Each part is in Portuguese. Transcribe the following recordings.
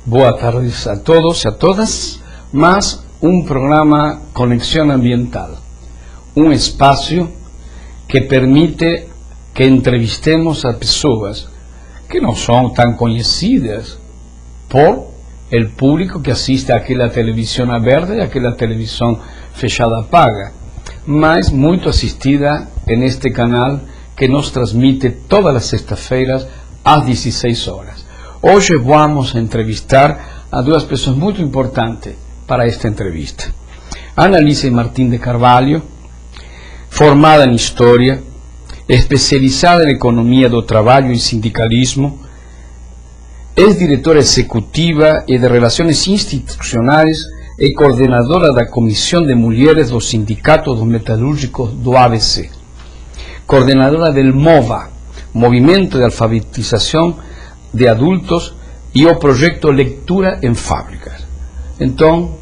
Boa tarde a todos e a todas, mais um programa Conexão Ambiental, um espaço que permite que entrevistemos a pessoas que não são tão conhecidas por el público que assiste àquela televisão aberta e àquela televisão fechada paga, mas muito assistida neste canal que nos transmite todas as sextas-feiras às 16 horas. Hoje vamos entrevistar a duas pessoas muito importantes para esta entrevista. Annalise Martín de Carvalho, formada em História, especializada em Economia do Trabalho e Sindicalismo, ex-diretora executiva e de Relações Institucionais e coordenadora da Comissão de Mulheres do Sindicato dos Metalúrgicos do ABC, coordenadora del MOVA, Movimento de Alfabetização de Adultos, e o projeto Leitura em Fábricas. Então,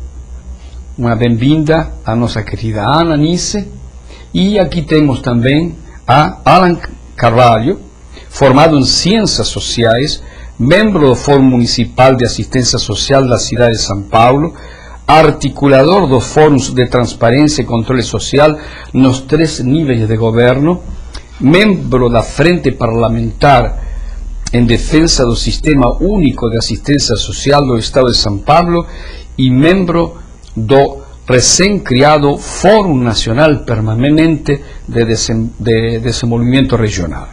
uma bem-vinda à nossa querida Annalise. E aqui temos também a Alan Carvalho, formado em Ciências Sociais, membro do Fórum Municipal de Assistência Social da cidade de São Paulo, articulador dos Fóruns de Transparência e Controle Social nos 3 níveis de governo, membro da Frente Parlamentar em defesa do Sistema Único de Assistência Social do Estado de São Paulo e membro do recém-criado Fórum Nacional Permanente de Desenvolvimento Regional.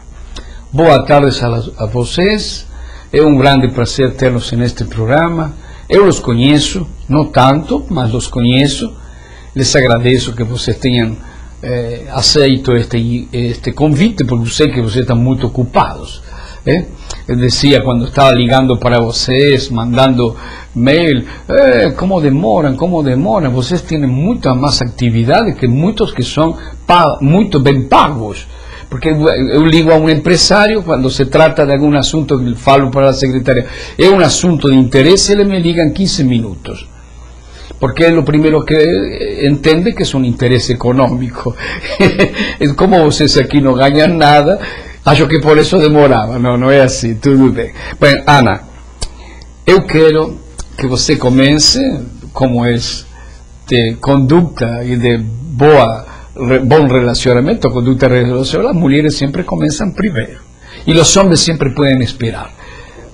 Boa tarde a vocês, é um grande prazer tê-los neste programa. Eu os conheço, não tanto, mas os conheço. Les agradeço que vocês tenham aceito este convite, porque eu sei que vocês estão muito ocupados. Eu dizia quando estava ligando para vocês, mandando mail, como demoram, vocês têm muita mais atividade que muitos que são muito bem pagos, porque eu ligo a um empresário quando se trata de algum assunto que falo para a secretária, é um assunto de interesse, ele me liga em 15 minutos, porque é o primeiro que entende que é um interesse econômico. Como vocês aqui não ganham nada, acho que por isso demorava. Não é assim, tudo bem. Bem, Ana, eu quero que você comece, como é de conduta e de bom relacionamento, conduta relacional, as mulheres sempre começam primeiro. E os homens sempre podem esperar.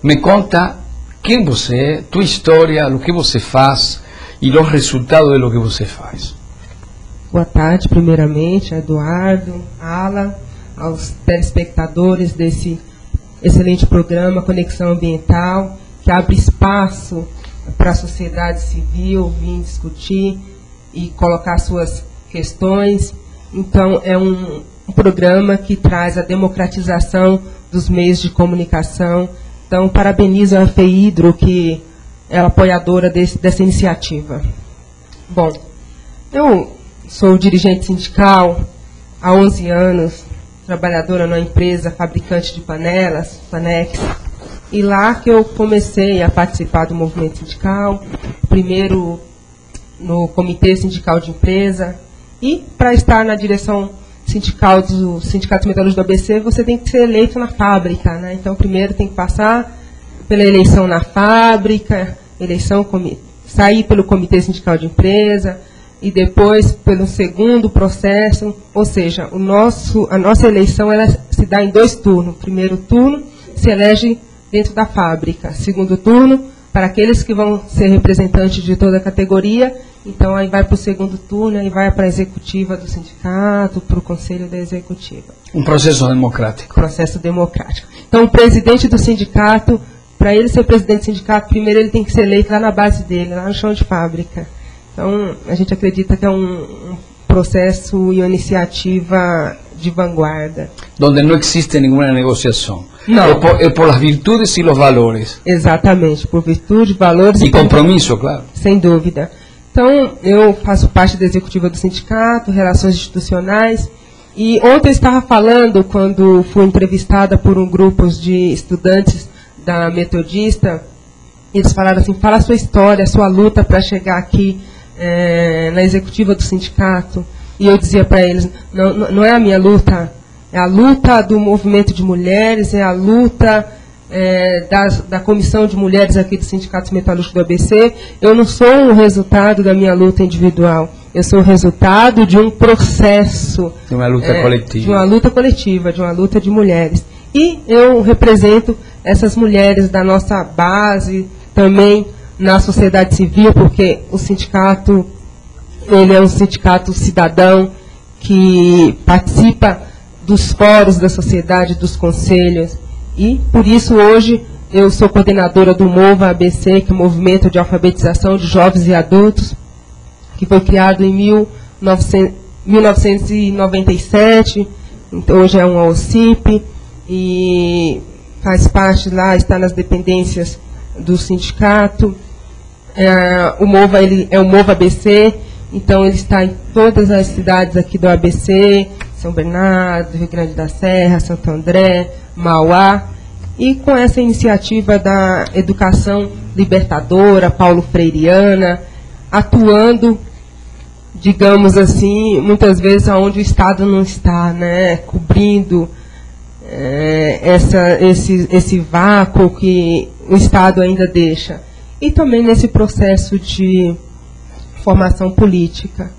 Me conta quem você é, tua história, o que você faz e os resultados de lo que você faz. Boa tarde, primeiramente, a Eduardo, Ala, aos telespectadores desse excelente programa Conexão Ambiental, que abre espaço para a sociedade civil vir discutir e colocar suas questões. Então, é um programa que traz a democratização dos meios de comunicação. Então, parabenizo a FEIDRO, que é a apoiadora dessa iniciativa. Bom, eu sou dirigente sindical há 11 anos, trabalhadora numa empresa fabricante de panelas, Panex, e lá que eu comecei a participar do movimento sindical, primeiro no Comitê Sindical de Empresa, e para estar na direção sindical do Sindicato Metalúrgico do ABC, você tem que ser eleito na fábrica, né? Então, primeiro tem que passar pela eleição na fábrica, sair pelo Comitê Sindical de Empresa, e depois pelo segundo processo, ou seja, a nossa eleição ela se dá em 2 turnos. Primeiro turno se elege dentro da fábrica, segundo turno para aqueles que vão ser representantes de toda a categoria, então aí vai para o segundo turno, aí vai para a executiva do sindicato, para o conselho da executiva. Um processo democrático. Processo democrático. Então o presidente do sindicato, para ele ser presidente do sindicato, primeiro ele tem que ser eleito lá na base dele, lá no chão de fábrica. Então, a gente acredita que é um processo e uma iniciativa de vanguarda. Onde não existe nenhuma negociação. Não. É por as virtudes e os valores. Exatamente, por virtude, valores e compromisso, claro. Sem dúvida. Então, eu faço parte da executiva do sindicato, relações institucionais, e ontem eu estava falando, quando fui entrevistada por um grupo de estudantes da Metodista, eles falaram assim, fala a sua história, a sua luta para chegar aqui na executiva do sindicato, e eu dizia para eles, não é a minha luta, é a luta do movimento de mulheres, é a luta da comissão de mulheres aqui do Sindicato Metalúrgico do ABC. Eu não sou o resultado da minha luta individual, eu sou o resultado de um processo. De uma luta coletiva. De uma luta coletiva, de uma luta de mulheres. E eu represento essas mulheres da nossa base, também na sociedade civil, porque o sindicato, ele é um sindicato cidadão que participa dos fóruns da sociedade, dos conselhos, e por isso hoje eu sou coordenadora do MOVA ABC, que é o Movimento de Alfabetização de Jovens e Adultos, que foi criado em 1997, hoje é um OCIP, e faz parte lá, está nas dependências do sindicato. O MOVA, ele é o MOVA ABC, então ele está em todas as cidades aqui do ABC, São Bernardo, Rio Grande da Serra, Santo André, Mauá, e com essa iniciativa da educação libertadora, Paulo Freireana, atuando, digamos assim, muitas vezes onde o Estado não está, né, cobrindo esse vácuo que o Estado ainda deixa. E também nesse processo de formação política.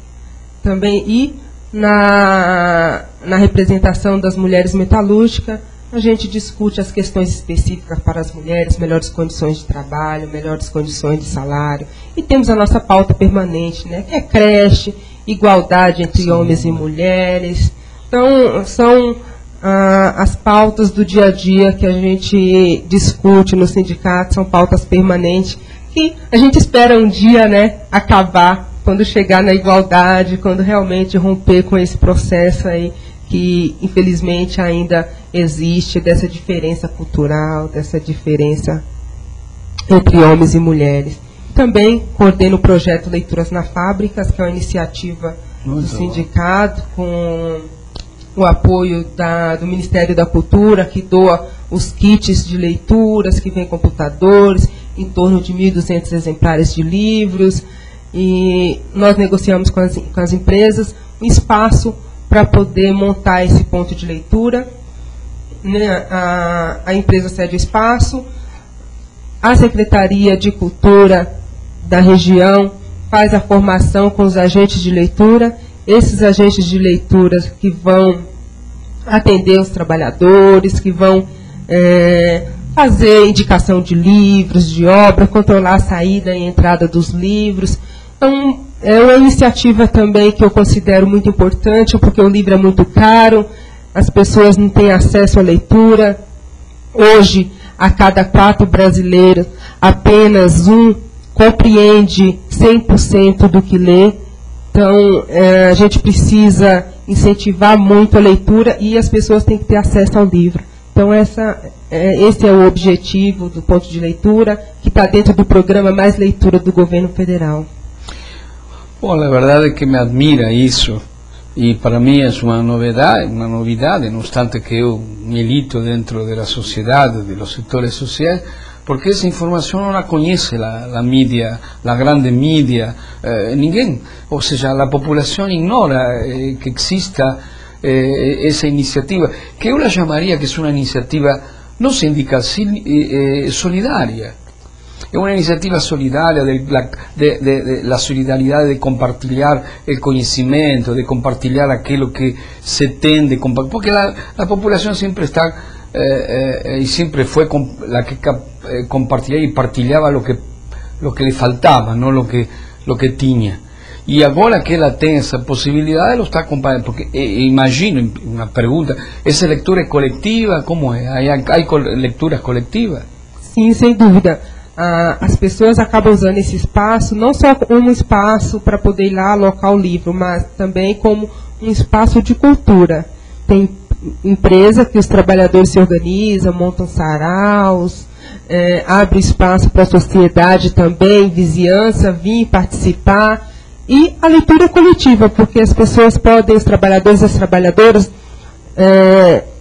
Também, e na representação das mulheres metalúrgicas, a gente discute as questões específicas para as mulheres, melhores condições de trabalho, melhores condições de salário. E temos a nossa pauta permanente, né, que é creche, igualdade entre homens e mulheres. Então, são as pautas do dia a dia que a gente discute no sindicato, são pautas permanentes, que a gente espera um dia, né, acabar, quando chegar na igualdade, quando realmente romper com esse processo aí, que infelizmente ainda existe, dessa diferença cultural, dessa diferença entre homens e mulheres. Também coordeno o projeto Leituras na Fábricas, que é uma iniciativa do sindicato, com o apoio do Ministério da Cultura, que doa os kits de leituras, que vem computadores, em torno de 1.200 exemplares de livros, e nós negociamos com as empresas um espaço para poder montar esse ponto de leitura. A empresa cede o espaço, a Secretaria de Cultura da região faz a formação com os agentes de leitura, esses agentes de leitura que vão atender os trabalhadores, que vão fazer indicação de livros, de obra, controlar a saída e entrada dos livros. Então, é uma iniciativa também que eu considero muito importante, porque o livro é muito caro, as pessoas não têm acesso à leitura. Hoje, a cada 4 brasileiros, apenas 1 compreende 100% do que lê. Então, a gente precisa incentivar muito a leitura e as pessoas têm que ter acesso ao livro. Então, esse é o objetivo do ponto de leitura, que está dentro do programa Mais Leitura do Governo Federal. Bom, a verdade é que me admira isso, e para mim é uma novidade, no obstante que eu milito dentro da sociedade, dos setores sociais, porque essa informação não a conhece a mídia, a grande mídia, ninguém, ou seja, a população ignora que exista essa iniciativa, que eu la chamaria que é uma iniciativa não sindical, solidária. É uma iniciativa solidária, la solidariedade de compartilhar o conhecimento, de compartilhar aquilo que se tem de compartilhar, porque a população sempre está, e sempre foi a que compartilhava e partilhava o que lhe faltava, não o que tinha. E agora que ela tem essa possibilidade, ela está acompanhando, porque imagino, uma pergunta, essa leitura é coletiva? Como é? Há leituras coletivas? Sim, sem dúvida. As pessoas acabam usando esse espaço, não só como um espaço para poder ir lá alocar o livro, mas também como um espaço de cultura. Tem empresa que os trabalhadores se organizam, montam saraus, abre espaço para a sociedade também, vizinhança, vir participar. E a leitura coletiva, porque as pessoas podem, os trabalhadores e as trabalhadoras,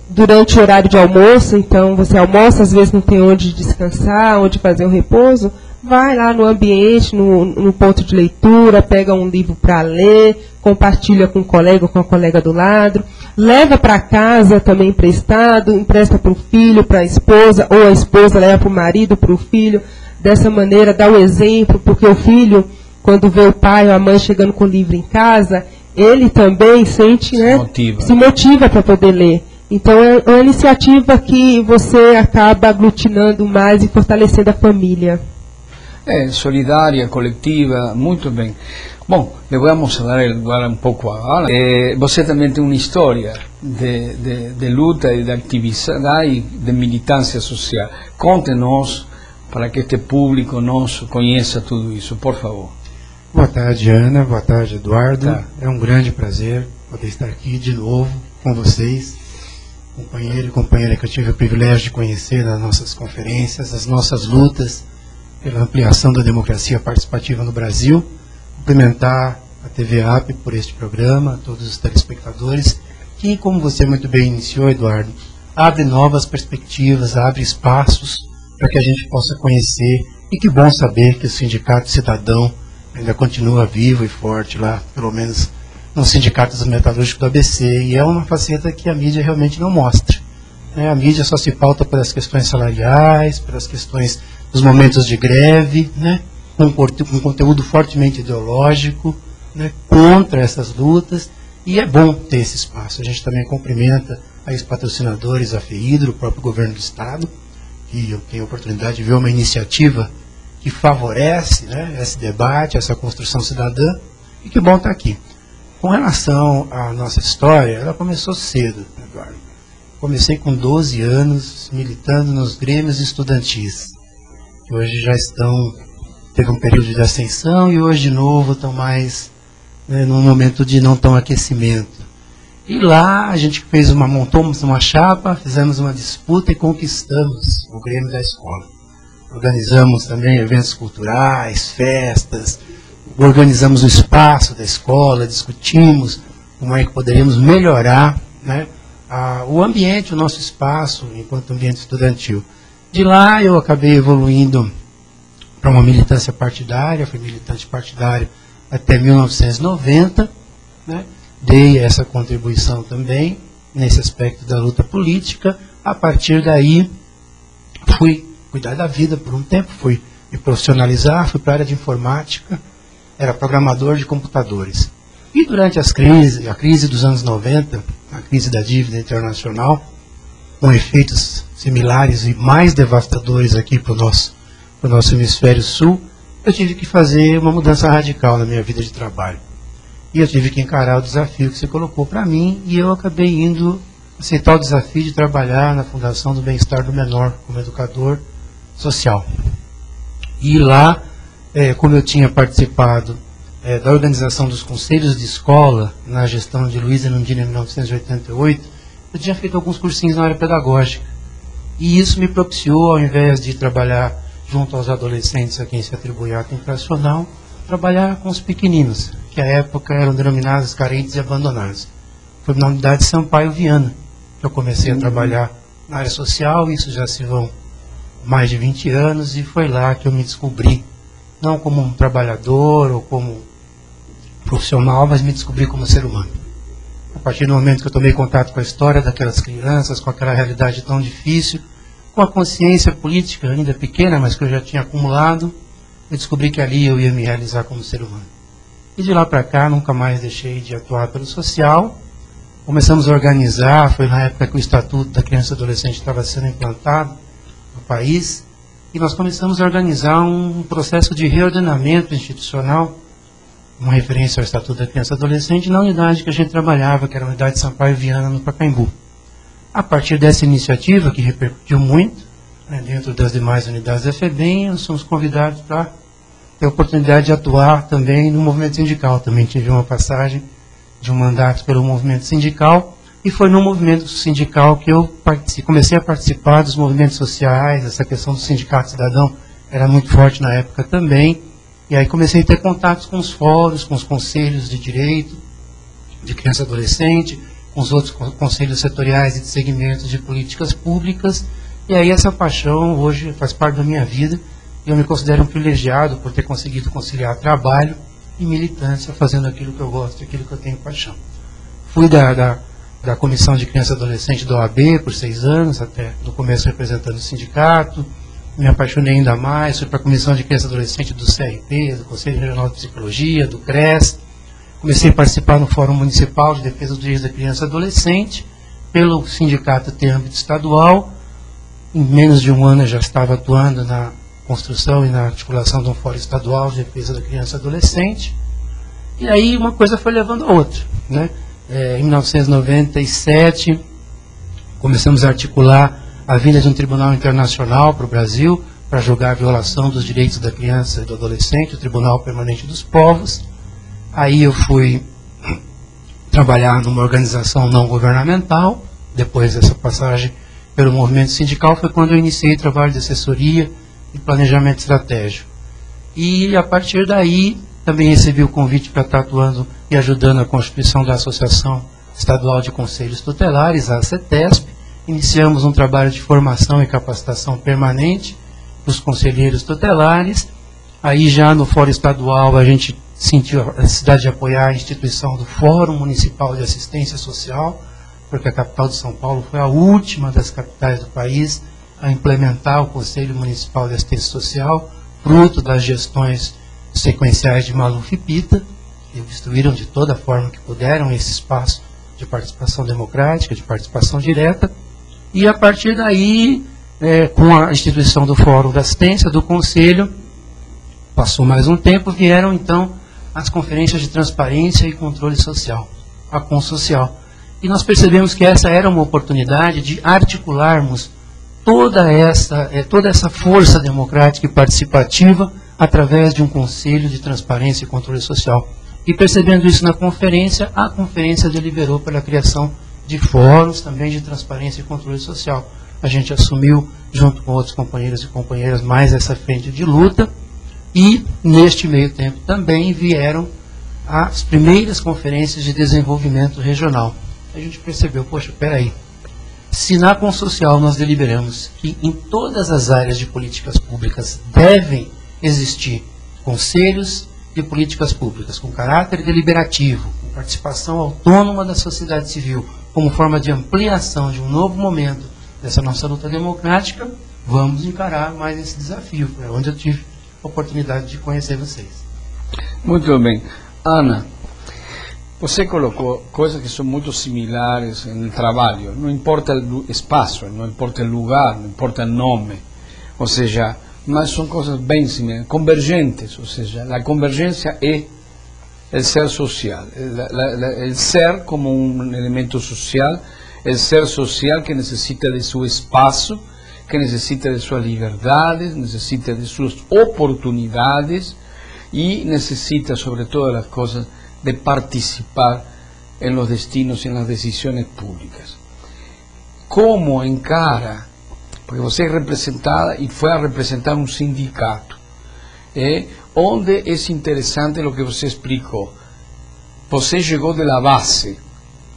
durante o horário de almoço, então você almoça, às vezes não tem onde descansar, onde fazer um repouso, vai lá no ambiente, no ponto de leitura, pega um livro para ler, compartilha com um colega ou com a colega do lado, leva para casa também emprestado, empresta para o filho, para a esposa, ou a esposa leva para o marido, para o filho. Dessa maneira, dá o exemplo, porque o filho, quando vê o pai ou a mãe chegando com o livro em casa, ele também sente, né, se motiva para poder ler. Então, é uma iniciativa que você acaba aglutinando mais e fortalecendo a família. Solidária, coletiva, muito bem. Bom, le vamos a dar agora um pouco a Ala. Você também tem uma história de luta e de atividade e de militância social. Conte-nos para que este público nosso conheça tudo isso, por favor. Boa tarde, Ana. Boa tarde, Eduardo. Tá. É um grande prazer poder estar aqui de novo com vocês, companheiro e companheira que eu tive o privilégio de conhecer nas nossas conferências, nas nossas lutas pela ampliação da democracia participativa no Brasil. Cumprimentar a TV AP por este programa, todos os telespectadores, que, como você muito bem iniciou, Eduardo, abre novas perspectivas, abre espaços para que a gente possa conhecer, e que bom saber que o Sindicato Cidadão ainda continua vivo e forte lá, pelo menos no Sindicato dos Metalúrgicos do ABC, e é uma faceta que a mídia realmente não mostra. A mídia só se pauta pelas questões salariais, pelas questões dos momentos de greve, com um conteúdo fortemente ideológico, contra essas lutas, e é bom ter esse espaço. A gente também cumprimenta aí os patrocinadores, a FEIDRO, o próprio governo do Estado, que eu tenho a oportunidade de ver uma iniciativa que favorece esse debate, essa construção cidadã, e que bom estar aqui. Com relação à nossa história, ela começou cedo, Eduardo. Comecei com 12 anos, militando nos grêmios estudantis, que hoje já teve um período de ascensão e hoje de novo estão mais num momento de não tão aquecimento. E lá a gente montamos uma chapa, fizemos uma disputa e conquistamos o Grêmio da escola. Organizamos também eventos culturais, festas, organizamos o espaço da escola, discutimos como é que poderíamos melhorar o ambiente, o nosso espaço enquanto ambiente estudantil. De lá eu acabei evoluindo para uma militância partidária, fui militante partidário até 1990, dei essa contribuição também nesse aspecto da luta política. A partir daí fui cuidar da vida por um tempo, fui me profissionalizar, fui para a área de informática, era programador de computadores. E durante a crise dos anos 90, a crise da dívida internacional, com efeitos similares e mais devastadores aqui para o nosso hemisfério sul, eu tive que fazer uma mudança radical na minha vida de trabalho. E eu tive que encarar o desafio que se colocou para mim, e eu acabei indo aceitar o desafio de trabalhar na Fundação do Bem-Estar do Menor, como educador social. E lá, como eu tinha participado da organização dos conselhos de escola, na gestão de Luiz Erundina em 1988, eu tinha feito alguns cursinhos na área pedagógica. E isso me propiciou, ao invés de trabalhar junto aos adolescentes a quem se atribui ato infracional, trabalhar com os pequeninos, que à época eram denominados carentes e abandonados. Foi na unidade Sampaio Viana que eu comecei a trabalhar na área social, isso já se vão mais de 20 anos, e foi lá que eu me descobri, não como um trabalhador ou como profissional, mas me descobri como ser humano. A partir do momento que eu tomei contato com a história daquelas crianças, com aquela realidade tão difícil, com a consciência política ainda pequena, mas que eu já tinha acumulado, eu descobri que ali eu ia me realizar como ser humano. E de lá para cá, nunca mais deixei de atuar pelo social. Começamos a organizar, foi na época que o Estatuto da Criança e Adolescente estava sendo implantado no país, e nós começamos a organizar um processo de reordenamento institucional, uma referência ao Estatuto da Criança e Adolescente, na unidade que a gente trabalhava, que era a unidade Sampaio Viana, no Pacaembu. A partir dessa iniciativa, que repercutiu muito, dentro das demais unidades da FEBEM, nós somos convidados para ter a oportunidade de atuar também no movimento sindical. Também tive uma passagem de um mandato pelo movimento sindical, e foi no movimento sindical que eu comecei a participar dos movimentos sociais. Essa questão do sindicato cidadão era muito forte na época também, e aí comecei a ter contatos com os fóruns, com os conselhos de direito, de criança e adolescente, com os outros conselhos setoriais e de segmentos de políticas públicas, e aí essa paixão hoje faz parte da minha vida, e eu me considero um privilegiado por ter conseguido conciliar trabalho e militância, fazendo aquilo que eu gosto, aquilo que eu tenho paixão. Fui da Comissão de Criança e Adolescente da OAB por 6 anos, até no começo representando o sindicato, me apaixonei ainda mais, fui para a Comissão de Criança e Adolescente do CRP, do Conselho Regional de Psicologia, do CRES, comecei a participar no Fórum Municipal de Defesa dos Direitos da Criança e Adolescente, pelo sindicato ter âmbito estadual. Em menos de um ano eu já estava atuando na construção e na articulação de um Fórum Estadual de Defesa da Criança e Adolescente. E aí uma coisa foi levando a outra, né? Em 1997, começamos a articular a vinda de um tribunal internacional para o Brasil, para julgar a violação dos direitos da criança e do adolescente, o Tribunal Permanente dos Povos. Aí eu fui trabalhar numa organização não governamental. Depois dessa passagem pelo movimento sindical foi quando eu iniciei o trabalho de assessoria e planejamento estratégico. E a partir daí também recebi o convite para estar atuando e ajudando a constituição da Associação Estadual de Conselhos Tutelares, a ACETESP. Iniciamos um trabalho de formação e capacitação permanente dos conselheiros tutelares. Aí já no Fórum Estadual a gente sentiu a necessidade de apoiar a instituição do Fórum Municipal de Assistência Social, porque a capital de São Paulo foi a última das capitais do país a implementar o Conselho Municipal de Assistência Social, fruto das gestões sequenciais de Maluf e Pita, que obstruíram de toda forma que puderam esse espaço de participação democrática, de participação direta. E a partir daí, com a instituição do Fórum da Assistência, do Conselho, passou mais um tempo, vieram então as conferências de transparência e controle social, a Consocial. E nós percebemos que essa era uma oportunidade de articularmos toda essa força democrática e participativa através de um Conselho de Transparência e Controle Social. E percebendo isso na conferência, a conferência deliberou pela criação de fóruns também de transparência e controle social. A gente assumiu, junto com outros companheiros e companheiras, mais essa frente de luta. E, neste meio tempo, também vieram as primeiras conferências de desenvolvimento regional. A gente percebeu, poxa, peraí, se na Consocial nós deliberamos que em todas as áreas de políticas públicas devem existir conselhos de políticas públicas com caráter deliberativo, com participação autônoma da sociedade civil, como forma de ampliação de um novo momento dessa nossa luta democrática, vamos encarar mais esse desafio. Foi onde eu tive a oportunidade de conhecer vocês. Muito bem. Ana, você colocou coisas que são muito similares no trabalho. Não importa o espaço, não importa o lugar, não importa o nome. Ou seja, mas são coisas bem similares, convergentes. Ou seja, a convergência é o ser social. O ser como um elemento social, o ser social que necessita de seu espaço, que necesita de suas liberdades, necesita de suas oportunidades e necesita, sobre todas as coisas, de participar em los destinos e nas decisões públicas. Como encara, porque você é representada e foi a representar um sindicato, onde é interessante o que você explicou. Você chegou da base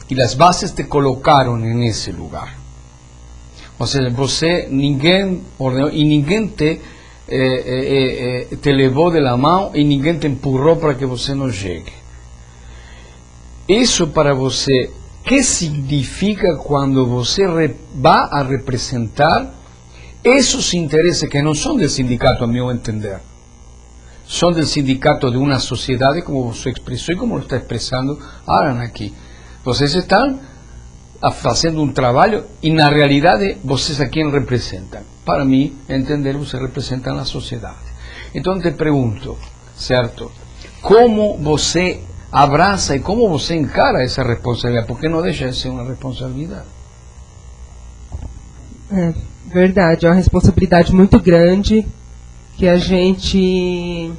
e as bases te colocaram nesse lugar. Ou seja, você, ninguém ordenou e ninguém te levou de la mão e ninguém te empurrou para que você não chegue. Isso para você, que significa quando você vai a representar esses interesses que não são do sindicato, a meu entender? São do sindicato de uma sociedade, como você expressou e como lo está expressando Alan aqui. Vocês estão fazendo um trabalho e, na realidade, vocês a quem representam? Para mim, entender, vocês representam a sociedade. Então, te pergunto, certo? Como você abraça e como você encara essa responsabilidade? Porque não deixa de ser uma responsabilidade. É verdade, é uma responsabilidade muito grande que a gente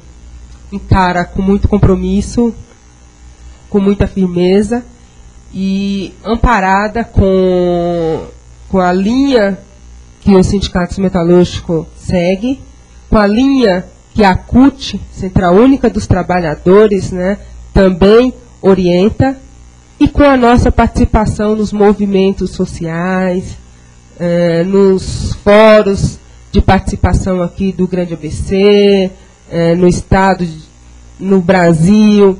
encara com muito compromisso, com muita firmeza e amparada com a linha que o Sindicato Metalúrgico segue, com a linha que a CUT, Central Única dos Trabalhadores, né, também orienta, e com a nossa participação nos movimentos sociais, nos fóruns de participação aqui do Grande ABC, no Estado, no Brasil,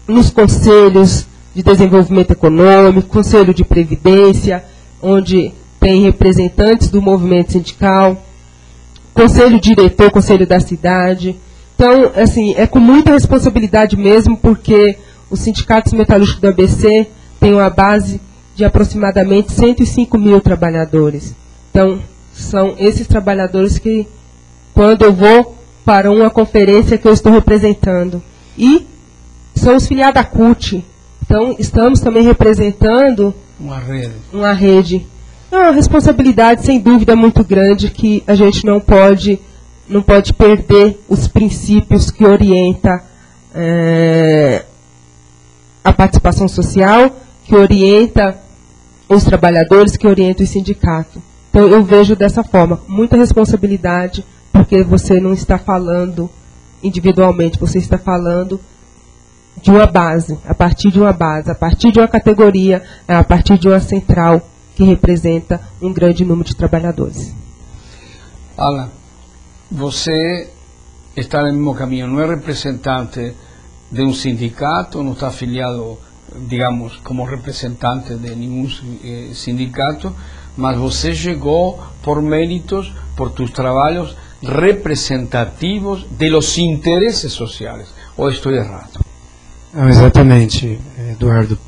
nos conselhos de desenvolvimento econômico, conselho de previdência, onde tem representantes do movimento sindical, conselho diretor, conselho da cidade. Então, assim, é com muita responsabilidade mesmo, porque os sindicatos metalúrgicos do ABC têm uma base de aproximadamente 105 mil trabalhadores. Então, são esses trabalhadores que, quando eu vou para uma conferência que eu estou representando, e são os filiados da CUT. Então, estamos também representando uma rede. É uma responsabilidade, sem dúvida, muito grande, que a gente não pode perder os princípios que orientam a participação social, que orienta os trabalhadores, que orienta o sindicato. Então, eu vejo dessa forma, muita responsabilidade, porque você não está falando individualmente, você está falando de uma base, a partir de uma base, a partir de uma categoria, a partir de uma central que representa um grande número de trabalhadores. Alan, você está no mesmo caminho, não é representante de um sindicato, não está afiliado, digamos, como representante de nenhum sindicato, mas você chegou por méritos, por tus trabalhos representativos de los interesses sociais. Ou estou errado? Não, exatamente, Eduardo.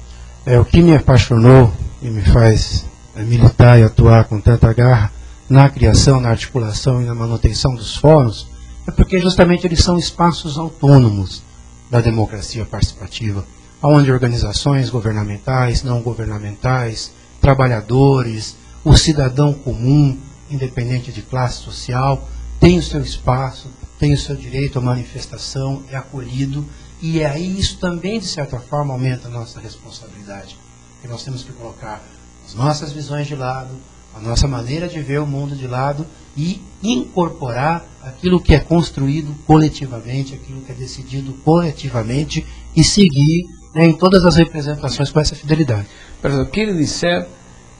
O que me apaixonou e me faz militar e atuar com tanta garra na criação, na articulação e na manutenção dos fóruns é porque justamente eles são espaços autônomos da democracia participativa, onde organizações governamentais, não governamentais, trabalhadores, o cidadão comum, independente de classe social, tem o seu espaço, tem o seu direito à manifestação, é acolhido, e aí isso também, de certa forma, aumenta a nossa responsabilidade, porque nós temos que colocar as nossas visões de lado, a nossa maneira de ver o mundo de lado e incorporar aquilo que é construído coletivamente, aquilo que é decidido coletivamente e seguir em todas as representações com essa fidelidade. Mas quer dizer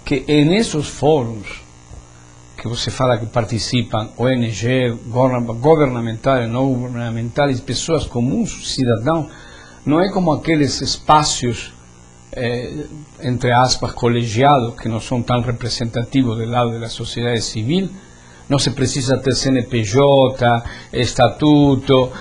que nesses fóruns que você fala que participam ONG, governamentais, não governamentais, pessoas comuns, cidadãos, não é como aqueles espaços entre aspas, colegiados, que não são tão representativos do lado da sociedade civil. Não se precisa ter CNPJ, estatuto,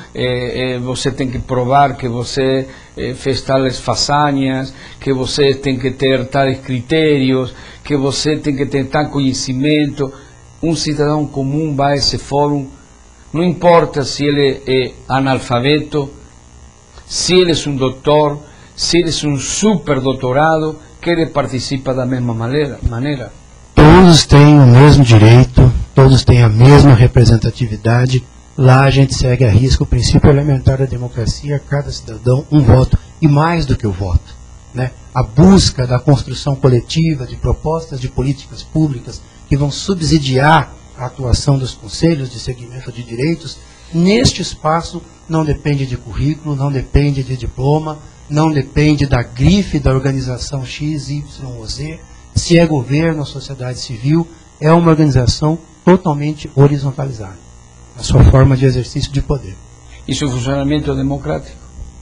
você tem que provar que você fez tais façanhas, que você tem que ter tais critérios, que você tem que ter tal conhecimento. Um cidadão comum vai a esse fórum, não importa se ele é analfabeto, se ele é um doutor, se ele é um superdoutorado, que ele participa da mesma maneira. Todos têm o mesmo direito, todos têm a mesma representatividade. Lá a gente segue a risca o princípio elementar da democracia, cada cidadão um voto, e mais do que o voto, né? A busca da construção coletiva de propostas de políticas públicas que vão subsidiar a atuação dos conselhos de segmento de direitos, neste espaço não depende de currículo, não depende de diploma, não depende da grife da organização X, Y ou Z. Se é governo, sociedade civil, é uma organização totalmente horizontalizada, a sua forma de exercício de poder. Isso é funcionamento democrático?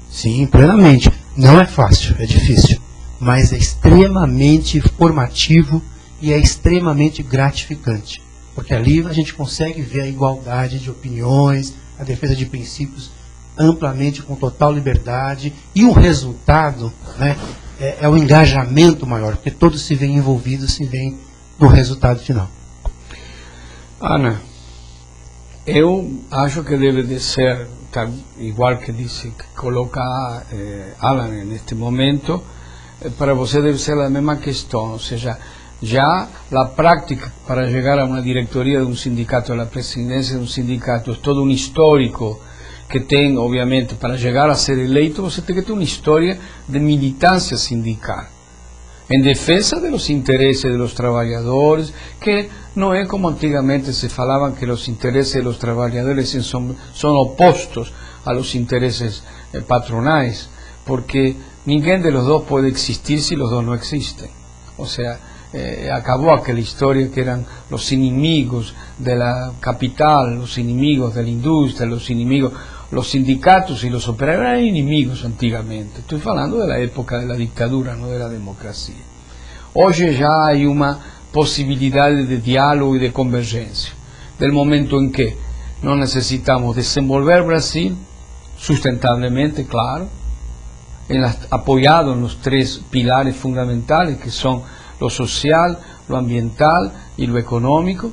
Sim, plenamente. Não é fácil, é difícil, mas é extremamente formativo e é extremamente gratificante, porque ali a gente consegue ver a igualdade de opiniões, a defesa de princípios amplamente, com total liberdade, e o resultado, né, é o engajamento maior, porque todos se veem envolvidos, se veem no resultado final. Ana, eu acho que deve de ser, igual que disse, que coloca Alan neste momento, para você deve ser a mesma questão, ou seja, já a prática para chegar a uma diretoria de um sindicato, a presidência de um sindicato, é todo um histórico que tem, obviamente, para chegar a ser eleito, você tem que ter uma história de militância sindical, em defesa dos interesses dos trabalhadores, que não é como antigamente se falavam que os interesses dos trabalhadores são opostos aos interesses patronais, porque ninguém de los dois pode existir se os dois não existem. Ou seja, acabó aquella historia que eran los enemigos de la capital, los enemigos de la industria, los enemigos, los sindicatos y los operarios eran enemigos antiguamente. Estoy hablando de la época de la dictadura, no de la democracia. Hoy ya hay una posibilidad de diálogo y de convergencia, del momento en que no necesitamos desenvolver Brasil sustentablemente, claro, apoyado en los tres pilares fundamentales que son lo social, lo ambiental y lo económico.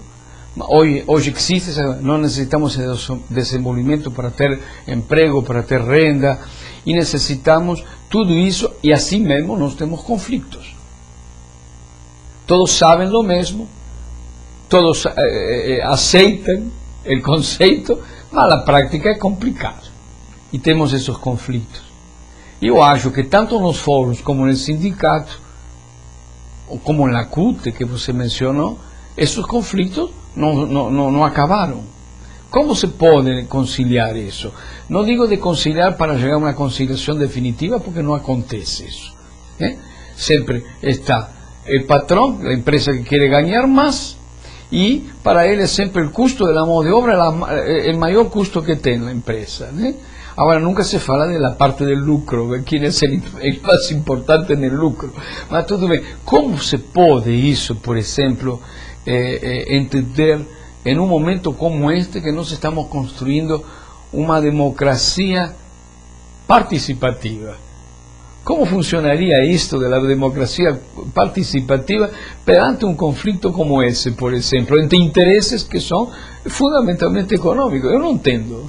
Hoy existe, no necesitamos ese desenvolvimiento para tener empleo, para tener renda, y necesitamos todo eso, y así mismo no tenemos conflictos. Todos saben lo mismo, todos aceitan el concepto, mas la práctica es complicada, y tenemos esos conflictos. Eu acho que tanto nos fóruns como no sindicato, como na CUT, que você mencionou, esses conflitos não acabaram. Como se pode conciliar isso? Não digo de conciliar para chegar a uma conciliação definitiva, porque não acontece isso. Sempre está o patrão, a empresa que quer ganhar mais, e para ele sempre o custo da mão de obra é o maior custo que tem a empresa. Ahora nunca se fala de la parte del lucro, quién es el más importante en el lucro. Mas tudo bem, como se pode isso, por exemplo, entender en un momento como este que nós estamos construindo uma democracia participativa? Como funcionaria isto de la democracia participativa perante um conflito como esse, por exemplo, entre interesses que são fundamentalmente econômicos? Eu não entendo.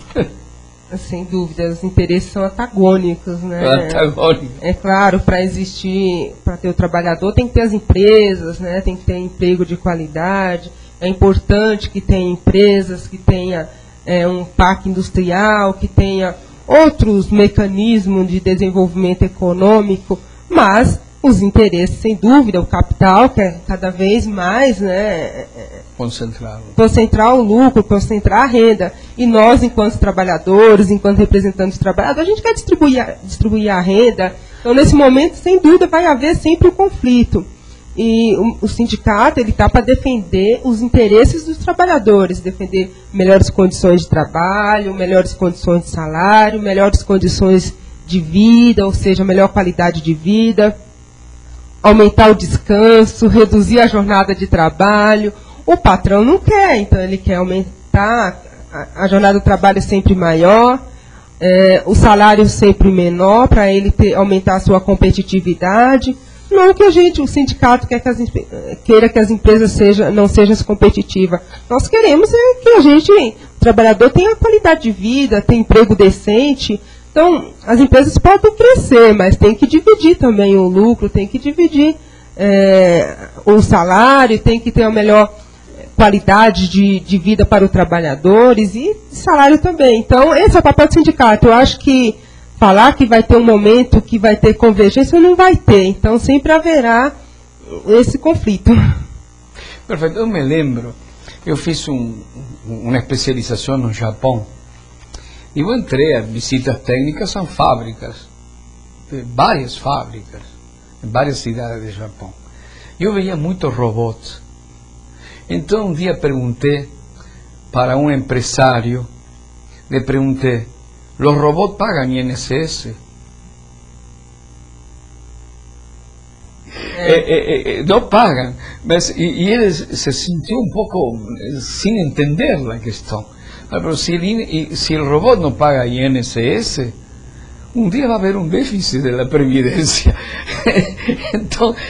Sem dúvida, os interesses são antagônicos, né? Antagônicos. É claro, para existir, para ter o trabalhador, tem que ter as empresas, né? Tem que ter emprego de qualidade. É importante que tenha empresas, que tenha um parque industrial, que tenha outros mecanismos de desenvolvimento econômico, mas os interesses, sem dúvida, o capital quer cada vez mais, né, concentrar o lucro, concentrar a renda. E nós, enquanto trabalhadores, enquanto representantes dos trabalhadores, a gente quer distribuir a renda. Então, nesse momento, sem dúvida, vai haver sempre um conflito. E o sindicato está para defender os interesses dos trabalhadores, defender melhores condições de trabalho, melhores condições de salário, melhores condições de vida, ou seja, melhor qualidade de vida, aumentar o descanso, reduzir a jornada de trabalho. O patrão não quer, então ele quer aumentar a jornada de trabalho sempre maior, o salário sempre menor, para ele aumentar a sua competitividade. Não que o sindicato queira que as empresas não sejam competitivas. Nós queremos que o trabalhador tenha qualidade de vida, tenha emprego decente. Então, as empresas podem crescer, mas tem que dividir também o lucro, tem que dividir o salário, tem que ter a melhor qualidade de vida para os trabalhadores e salário também. Então, esse é o papel do sindicato. Eu acho que falar que vai ter um momento que vai ter convergência, não vai ter. Então, sempre haverá esse conflito. Perfeito. Eu me lembro, eu fiz uma especialização no Japão, e eu entrei a visitas técnicas a fábricas, várias fábricas, em várias cidades do Japão. Eu veia muitos robots. Então, um dia perguntei para um empresário, le perguntei, ¿los robots pagan INSS? No pagan. Y él se sintió un poco sin entender la cuestión. Pero si el robot no paga INSS, un día va a haber un déficit de la previdencia. Entonces,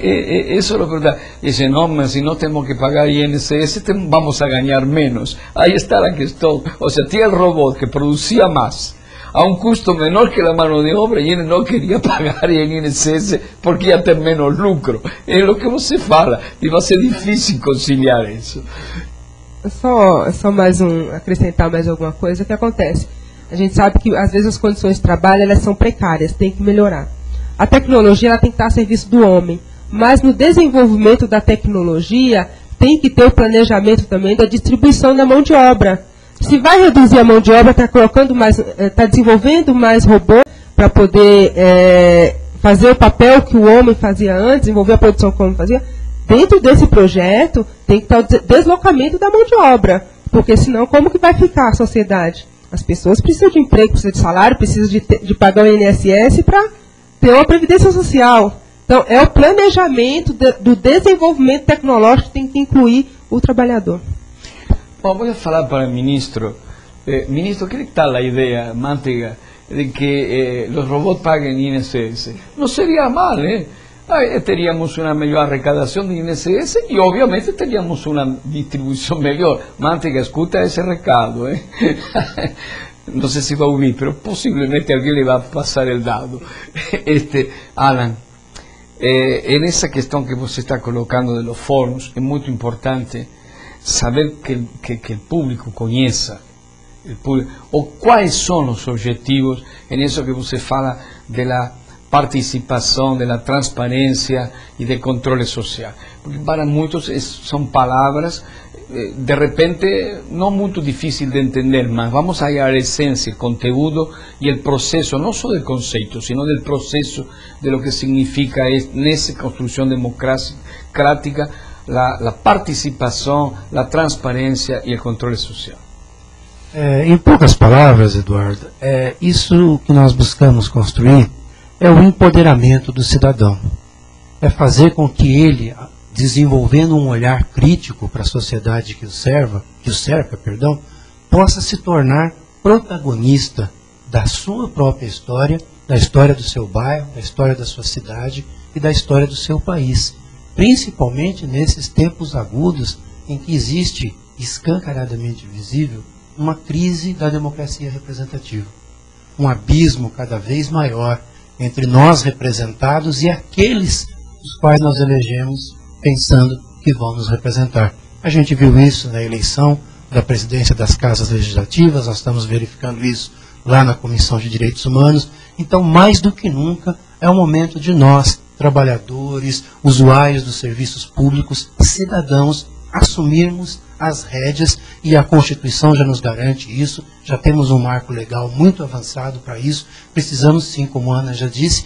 eso es lo que dice, no, si no tenemos que pagar INSS, vamos a ganar menos. Ahí está la cuestión. O sea, tiene el robot que producía más, a un costo menor que la mano de obra, y él no quería pagar en INSS porque ya tiene menos lucro. Es lo que você fala, y va a ser difícil conciliar eso. Só acrescentar mais alguma coisa que acontece. A gente sabe que, às vezes, as condições de trabalho elas são precárias, tem que melhorar. A tecnologia ela tem que estar a serviço do homem, mas no desenvolvimento da tecnologia tem que ter o planejamento também da distribuição da mão de obra. Se vai reduzir a mão de obra, está desenvolvendo mais robôs para poder fazer o papel que o homem fazia antes, desenvolver a produção que o homem fazia, dentro desse projeto tem que estar o deslocamento da mão de obra, porque senão como que vai ficar a sociedade? As pessoas precisam de emprego, precisam de salário, precisam de pagar o INSS para ter uma previdência social. Então, é o planejamento do desenvolvimento tecnológico que tem que incluir o trabalhador. Bom, vou falar para o ministro. Ministro, ¿qué tal la idea, Manteiga, de que los robots paguen INSS? No sería mal, ¿eh? Teríamos una mejor arrecadación de INSS y obviamente teríamos una distribución mejor. Manteiga, escucha ese recado, ¿eh? No sé si va a oír, pero posiblemente alguien le va a pasar el dado. Alan, en esa cuestión que você está colocando de los foros, es muy importante saber que el público conheça o quais são os objetivos en eso que você fala de la participação, de la transparência e de controle social. Porque para muitos são palavras, de repente, não muito difícil de entender, mas vamos a ir à essência, conteúdo e o processo, não só do conceito, sino do processo de lo que significa nessa construção democrática a participação, a transparência e o controle social. Em poucas palavras, Eduardo, isso que nós buscamos construir é o empoderamento do cidadão. É fazer com que ele, desenvolvendo um olhar crítico para a sociedade que o cerca, possa se tornar protagonista da sua própria história, da história do seu bairro, da história da sua cidade e da história do seu país. Principalmente nesses tempos agudos em que existe escancaradamente visível uma crise da democracia representativa. Um abismo cada vez maior entre nós representados e aqueles os quais nós elegemos pensando que vão nos representar. A gente viu isso na eleição da presidência das casas legislativas, nós estamos verificando isso lá na Comissão de Direitos Humanos. Então, mais do que nunca, é o momento de nós, trabalhadores, usuários dos serviços públicos, cidadãos, assumirmos as rédeas, e a Constituição já nos garante isso, já temos um marco legal muito avançado para isso. Precisamos sim, como a Ana já disse,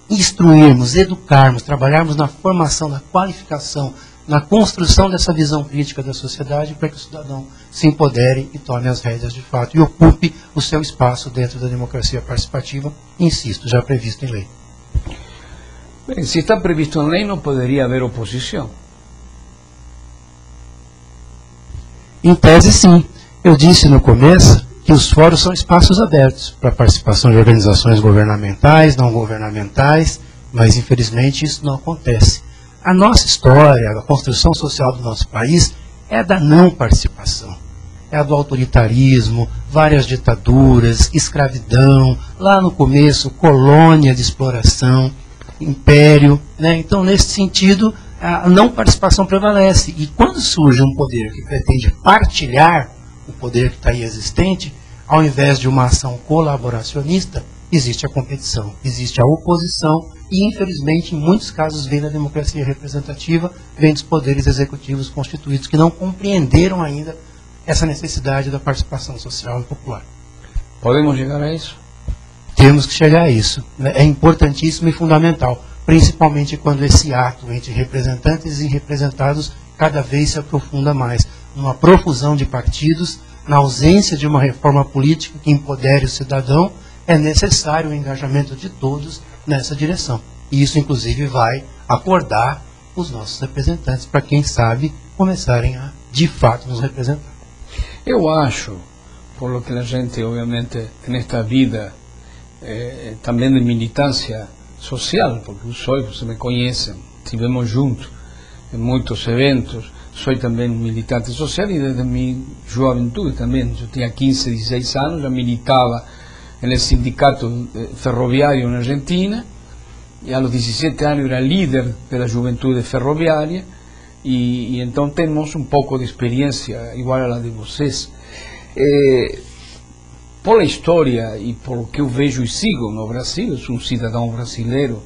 instruirmos, educarmos, trabalharmos na formação, na qualificação, na construção dessa visão crítica da sociedade para que o cidadão se empodere e tome as rédeas de fato e ocupe o seu espaço dentro da democracia participativa, insisto, já previsto em lei. Bem, se está previsto em lei, não poderia haver oposição. Em tese, sim. Eu disse no começo que os fóruns são espaços abertos para a participação de organizações governamentais, não governamentais, mas infelizmente isso não acontece. A nossa história, a construção social do nosso país é a da não participação. É a do autoritarismo, várias ditaduras, escravidão, lá no começo, colônia de exploração, império, né? Então, nesse sentido, a não participação prevalece. E quando surge um poder que pretende partilhar o poder que está aí existente, ao invés de uma ação colaboracionista, existe a competição, existe a oposição e, infelizmente, em muitos casos vem da democracia representativa, vem dos poderes executivos constituídos que não compreenderam ainda essa necessidade da participação social e popular. Podemos chegar a isso? Temos que chegar a isso. É importantíssimo e fundamental, principalmente quando esse ato entre representantes e representados cada vez se aprofunda mais. Uma profusão de partidos, na ausência de uma reforma política que empodere o cidadão, é necessário o engajamento de todos nessa direção. E isso, inclusive, vai acordar os nossos representantes para, quem sabe, começarem a, de fato, nos representar. Eu acho, por lo que a gente, obviamente, nesta vida, também de militância social, porque eu sou, você me conhece, estivemos juntos em muitos eventos, sou também militante social e desde minha juventude também, eu tinha 15, 16 anos, já militava no sindicato ferroviário na Argentina, e aos 17 anos era líder da juventude ferroviária, e então temos um pouco de experiência igual à de vocês. Por a história e por o que eu vejo e sigo no Brasil, eu sou um cidadão brasileiro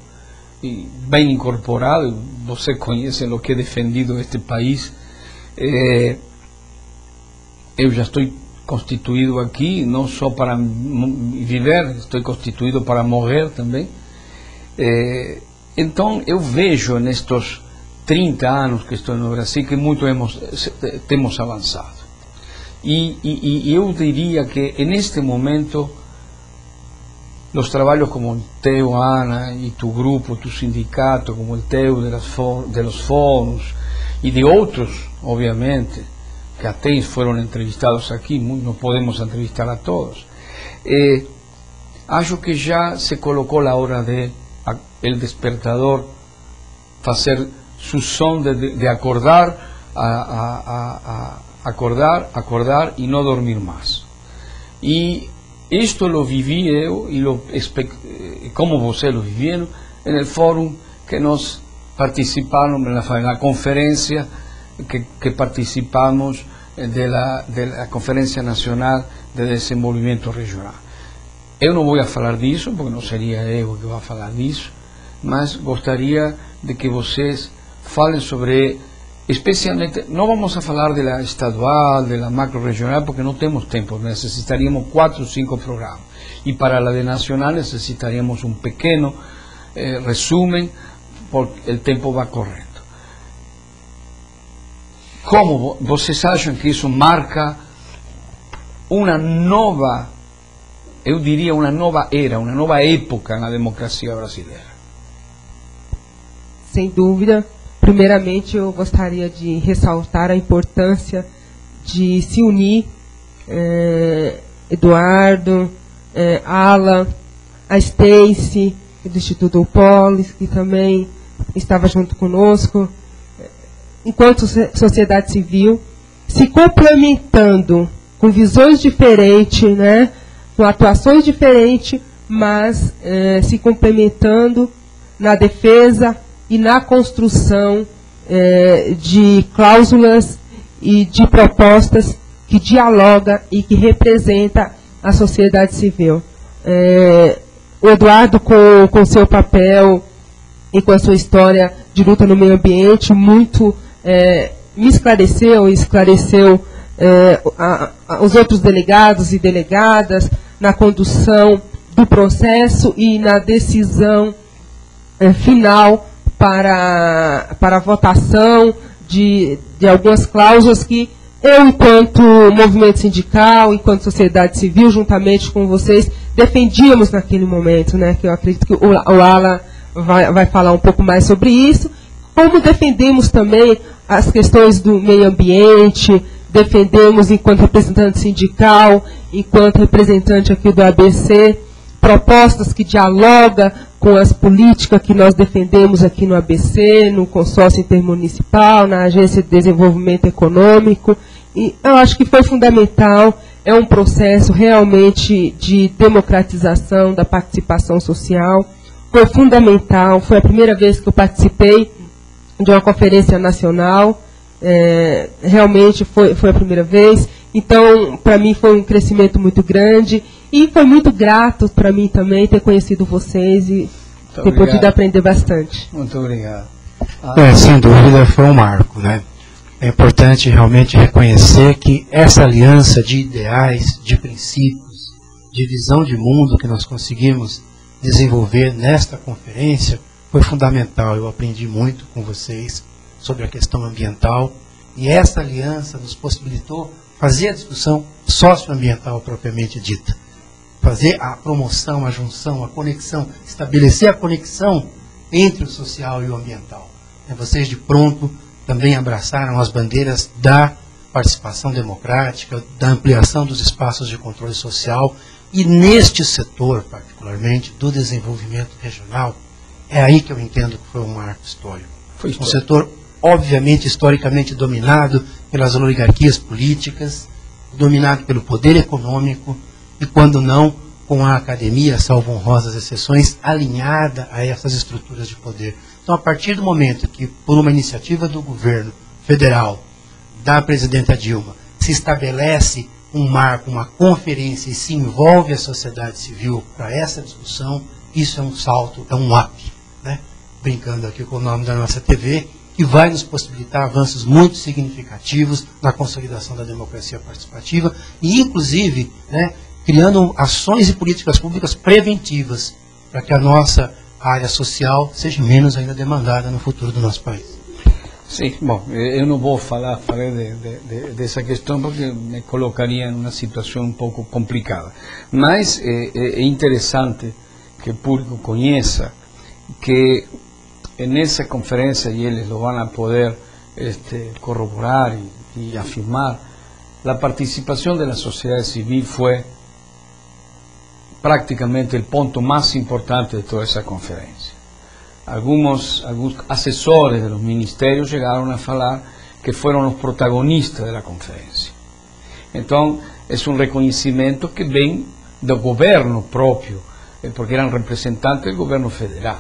e bem incorporado, você conhece o que é defendido este país. Eu já estou constituído aqui, não só para viver, estou constituído para morrer também. Então eu vejo nestes 30 anos que estou no Brasil que muito temos avançado. E eu diria que neste momento os trabalhos como o teu, Ana, e tu grupo, tu sindicato, como o teu de los fóruns e de outros, obviamente, que até foram entrevistados aqui, não podemos entrevistar a todos. Acho que já se colocou a hora de el despertador fazer su som de acordar, acordar e não dormir mais. E isto lo vivi eu e como você lo viviram no fórum que nós participamos na conferência que participamos da Conferência Nacional de Desenvolvimento Regional. Eu não vou falar disso, porque não seria eu que vou falar disso, mas gostaria de que vocês falem sobre, especialmente, não vamos a falar da estadual, da macro-regional, porque não temos tempo, necessitaríamos 4 ou 5 programas. E para a de nacional necessitaríamos um pequeno resumo, porque o tempo vai correndo. Como vocês acham que isso marca uma nova, eu diria uma nova era, uma nova época na democracia brasileira? Sem dúvida. Primeiramente, eu gostaria de ressaltar a importância de se unir, Eduardo, Ala, a Stacy, do Instituto Polis, que também estava junto conosco, enquanto sociedade civil, se complementando com visões diferentes, né, com atuações diferentes, mas se complementando na defesa e na construção de cláusulas e de propostas que dialoga e que representa a sociedade civil. O Eduardo, com seu papel e com a sua história de luta no meio ambiente, muito me esclareceu e esclareceu os outros delegados e delegadas na condução do processo e na decisão final para a votação de algumas cláusulas que eu, enquanto movimento sindical, enquanto sociedade civil, juntamente com vocês, defendíamos naquele momento, né, que eu acredito que o Ala vai falar um pouco mais sobre isso, como defendemos também as questões do meio ambiente, defendemos enquanto representante sindical, enquanto representante aqui do ABC, propostas que dialogam com as políticas que nós defendemos aqui no ABC, no consórcio intermunicipal, na Agência de Desenvolvimento Econômico, e eu acho que foi fundamental, é um processo realmente de democratização da participação social, foi fundamental, foi a primeira vez que eu participei de uma conferência nacional, realmente foi a primeira vez, então para mim foi um crescimento muito grande, e foi muito grato para mim também ter conhecido vocês e ter podido aprender bastante. Muito obrigado. Sem dúvida foi um marco, né? É importante realmente reconhecer que essa aliança de ideais, de princípios, de visão de mundo que nós conseguimos desenvolver nesta conferência foi fundamental. Eu aprendi muito com vocês sobre a questão ambiental e essa aliança nos possibilitou fazer a discussão socioambiental propriamente dita. Fazer a promoção, a junção, a conexão, estabelecer a conexão entre o social e o ambiental. Vocês de pronto também abraçaram as bandeiras da participação democrática, da ampliação dos espaços de controle social e neste setor, particularmente, do desenvolvimento regional, é aí que eu entendo que foi um marco histórico. Foi um setor, obviamente, historicamente dominado pelas oligarquias políticas, dominado pelo poder econômico, e quando não, com a academia, salvo honrosas exceções, alinhada a essas estruturas de poder. Então, a partir do momento que, por uma iniciativa do governo federal, da presidenta Dilma, se estabelece um marco, uma conferência e se envolve a sociedade civil para essa discussão, isso é um salto, é um up, né? Brincando aqui com o nome da nossa TV, que vai nos possibilitar avanços muito significativos na consolidação da democracia participativa e, inclusive, né, criando ações e políticas públicas preventivas para que a nossa área social seja menos ainda demandada no futuro do nosso país. Sim, bom, eu não vou falar dessa questão porque me colocaria em uma situação um pouco complicada. Mas é interessante que o público conheça que nessa conferência, e eles lo van a poder corroborar y afirmar, la participación de la sociedad civil fue prácticamente el punto más importante de toda esa conferencia. Algunos asesores de los ministerios llegaron a hablar que fueron los protagonistas de la conferencia. Entonces, es un reconocimiento que ven del gobierno propio, porque eran representantes del gobierno federal,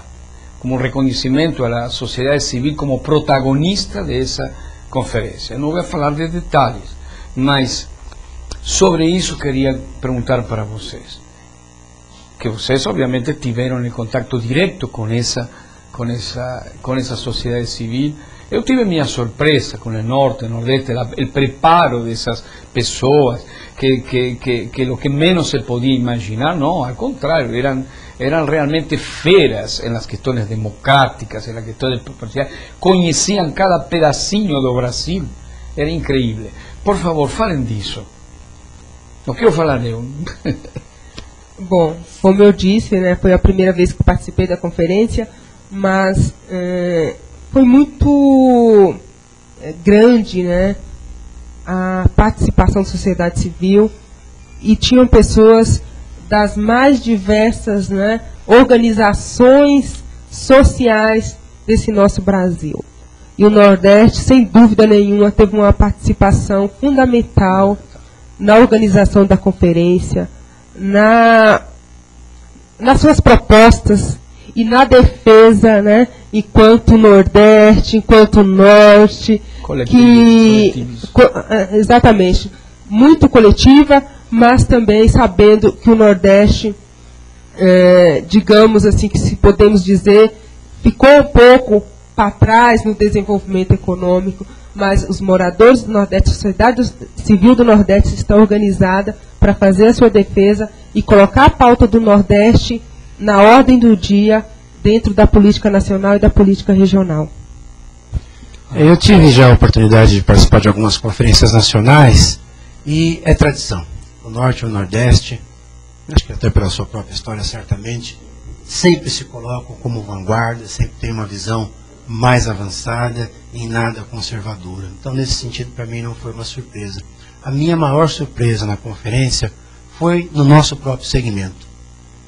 como un reconocimiento a la sociedad civil como protagonista de esa conferencia. No voy a hablar de detalles, mas sobre eso quería preguntar para ustedes, que ustedes obviamente tuvieron el contacto directo con esa sociedad civil. Eu tive minha surpresa com o norte, o nordeste, o preparo dessas pessoas, que lo que menos se podia imaginar, não, ao contrário, eram realmente feras nas questões democráticas, nas questões proporcionais, conheciam cada pedacinho do Brasil, era incrível. Por favor, falem disso. Não quero falar eu. Bom, como eu disse, né, foi a primeira vez que participei da conferência, mas foi muito grande, né, a participação da sociedade civil, e tinham pessoas das mais diversas, né, organizações sociais desse nosso Brasil. E o Nordeste, sem dúvida nenhuma, teve uma participação fundamental na organização da conferência, nas suas propostas e na defesa, né, enquanto Nordeste, enquanto Norte, exatamente, muito coletiva, mas também sabendo que o Nordeste, digamos assim, que se podemos dizer, ficou um pouco para trás no desenvolvimento econômico, mas os moradores do Nordeste, a sociedade civil do Nordeste está organizada para fazer a sua defesa e colocar a pauta do Nordeste na ordem do dia dentro da política nacional e da política regional. Eu tive já a oportunidade de participar de algumas conferências nacionais e é tradição. O Norte e o Nordeste, acho que até pela sua própria história certamente, sempre se colocam como vanguarda, sempre tem uma visão mais avançada e nada conservadora. Então, nesse sentido, para mim não foi uma surpresa. A minha maior surpresa na conferência foi no nosso próprio segmento,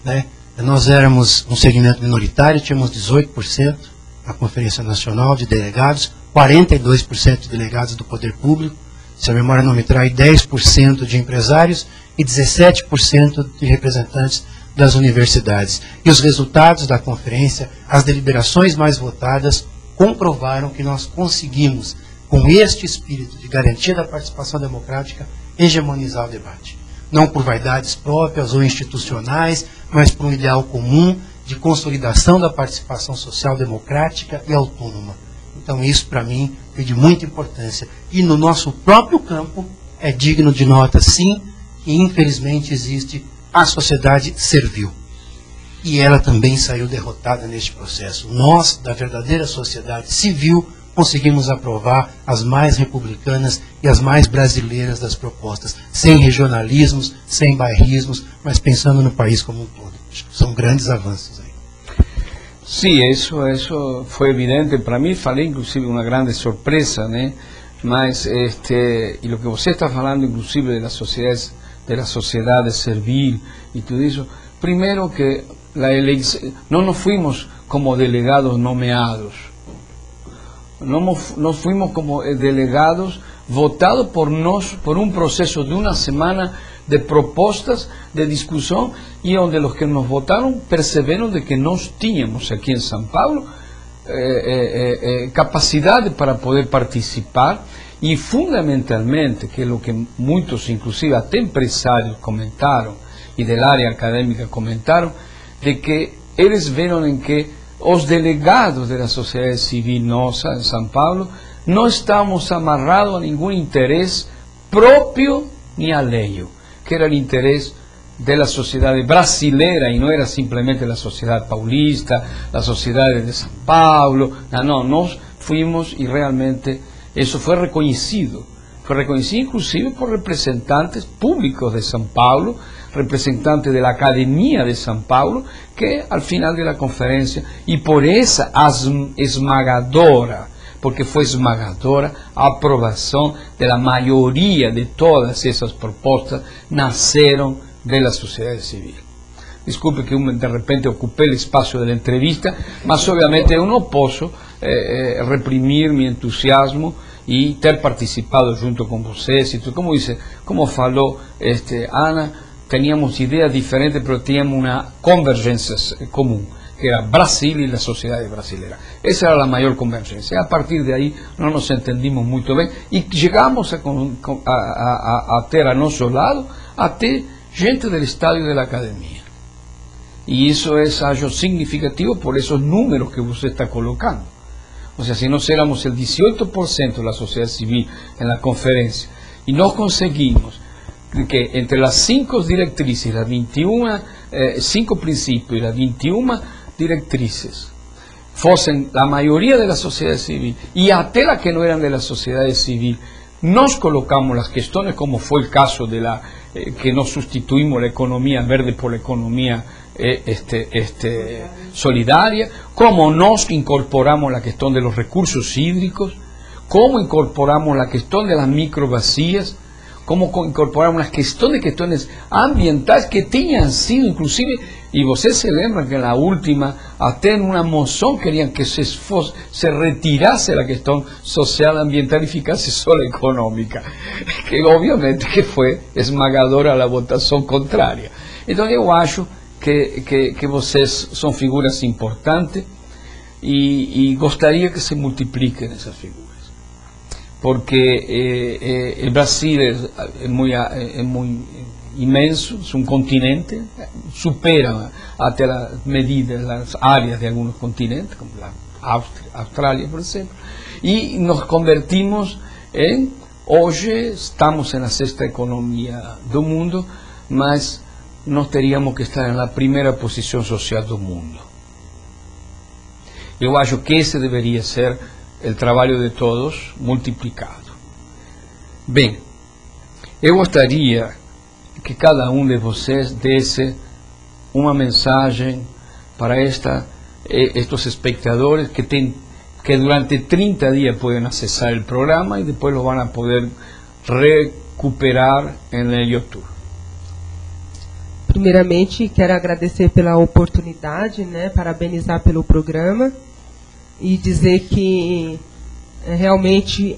né? Nós éramos um segmento minoritário, tínhamos 18% na Conferência Nacional de delegados, 42% de delegados do poder público, se a memória não me trai, 10% de empresários e 17% de representantes das universidades. E os resultados da conferência, as deliberações mais votadas, comprovaram que nós conseguimos, com este espírito de garantia da participação democrática, hegemonizar o debate. Não por vaidades próprias ou institucionais, mas por um ideal comum de consolidação da participação social democrática e autônoma. Então isso, para mim, é de muita importância. E no nosso próprio campo, é digno de nota, sim, que infelizmente existe a sociedade servil. E ela também saiu derrotada neste processo. Nós, da verdadeira sociedade civil, conseguimos aprovar as mais republicanas e as mais brasileiras das propostas, sem regionalismos, sem bairrismos, mas pensando no país como um todo. São grandes avanços aí. Sim, isso foi evidente para mim. Falei, inclusive, uma grande surpresa, né? Mas, e o que você está falando, inclusive, da sociedade servil e tudo isso, primeiro que não nos fuimos como delegados nomeados. Nós fuimos como delegados votados por nós, por um processo de uma semana de propostas, de discussão, e onde os que nos votaram perceberam de que nós tínhamos aqui em São Paulo capacidade para poder participar, e fundamentalmente, que é o que muitos, inclusive até empresários comentaram, e da área acadêmica comentaram, de que eles viram em que os delegados da sociedade civil nossa em São Paulo não estamos amarrados a nenhum interesse próprio nem alheio, que era o interesse da sociedade brasileira, e não era simplesmente a sociedade paulista, a sociedade de São Paulo. Não, nós fuimos y realmente eso fue reconocido inclusive por representantes públicos de São Paulo, representantes de la Academia de São Paulo, que al final de la conferencia, y por esa esmagadora, porque fue esmagadora, aprobación de la mayoría de todas esas propuestas, nacieron de la sociedad civil. Disculpe que de repente ocupé el espacio de la entrevista, mas obviamente yo no puedo reprimir mi entusiasmo y ter participado junto con vocês. Como falou Ana, teníamos ideas diferentes, pero teníamos una convergencia común, que era Brasil y la sociedad brasileña. Esa era la mayor convergencia. A partir de ahí no nos entendimos muy bien y llegamos a ter a nuestro lado até gente del estadio de la academia. Y eso es algo significativo por esos números que usted está colocando. O sea, si no éramos el 18% de la sociedad civil en la conferencia y no conseguimos que entre las 5 directrices, las 21, 5 principios y las 21 directrices fuesen la mayoría de la sociedad civil y hasta las que no eran de la sociedad civil, nos colocamos las cuestiones, como fue el caso de que nos sustituimos la economía verde por la economía solidaria, cómo nos incorporamos la cuestión de los recursos hídricos, cómo incorporamos la cuestión de las microvacías, cómo incorporamos las cuestiones ambientales que tenían sido inclusive, y ustedes se lembran que en la última, hasta en una moción querían que se retirase la cuestión social ambiental y ficase solo económica, que obviamente que fue esmagadora la votación contraria. Entonces yo acho que vocês são figuras importantes y gostaria que se multipliquen esas figuras, porque el Brasil es muy inmenso, es un continente, supera hasta las medidas, las áreas de algunos continentes, como la Australia, por ejemplo, y nos convertimos hoy estamos en la 6ª economía del mundo, mas nós teríamos que estar na primeira posição social do mundo. Eu acho que esse deveria ser o trabalho de todos multiplicado. Bem, eu gostaria que cada de vocês desse uma mensagem para estes espectadores que durante 30 dias podem acessar o programa e depois lo vão poder recuperar no YouTube. Primeiramente, quero agradecer pela oportunidade, parabenizar pelo programa e dizer que realmente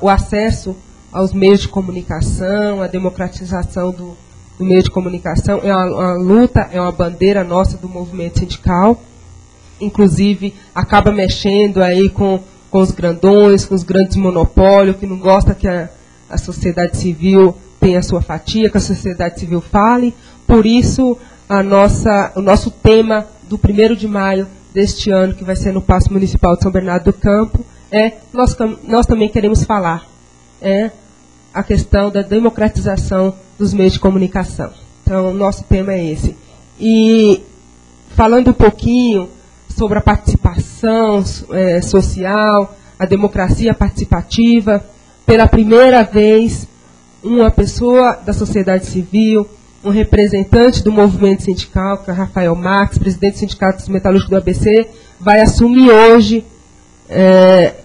o acesso aos meios de comunicação, a democratização do meio de comunicação é uma luta, é uma bandeira nossa do movimento sindical. Inclusive, acaba mexendo aí com os grandões, com os grandes monopólios, que não gosta que a sociedade civil tenha a sua fatia, que a sociedade civil fale. Por isso, o nosso tema do 1º de maio deste ano, que vai ser no Paço Municipal de São Bernardo do Campo, nós também queremos falar, a questão da democratização dos meios de comunicação. Então, o nosso tema é esse. E falando um pouquinho sobre a participação social, a democracia participativa, pela primeira vez, uma pessoa da sociedade civil, um representante do movimento sindical, que é o Rafael Marques, presidente do Sindicato Metalúrgico do ABC, vai assumir hoje,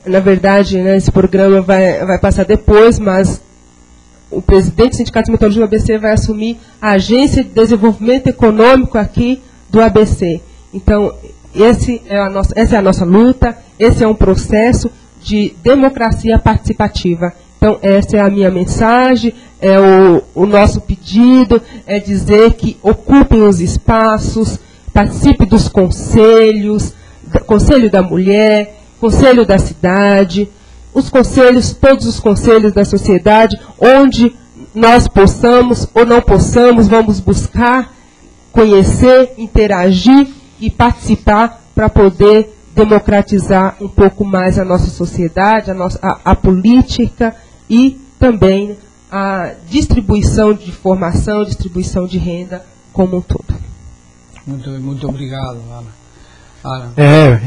na verdade, esse programa vai passar depois, mas o presidente do Sindicato Metalúrgico do ABC vai assumir a Agência de Desenvolvimento Econômico aqui do ABC. Então, essa é a nossa luta, esse é um processo de democracia participativa. Então, essa é a minha mensagem, é o nosso pedido, é dizer que ocupem os espaços, participe dos conselhos, Conselho da Mulher, Conselho da Cidade, os conselhos, todos os conselhos da sociedade, onde nós possamos ou não possamos, vamos buscar, conhecer, interagir e participar para poder democratizar um pouco mais a nossa sociedade, a política e também a distribuição de informação, distribuição de renda como um todo. Muito obrigado, Ana.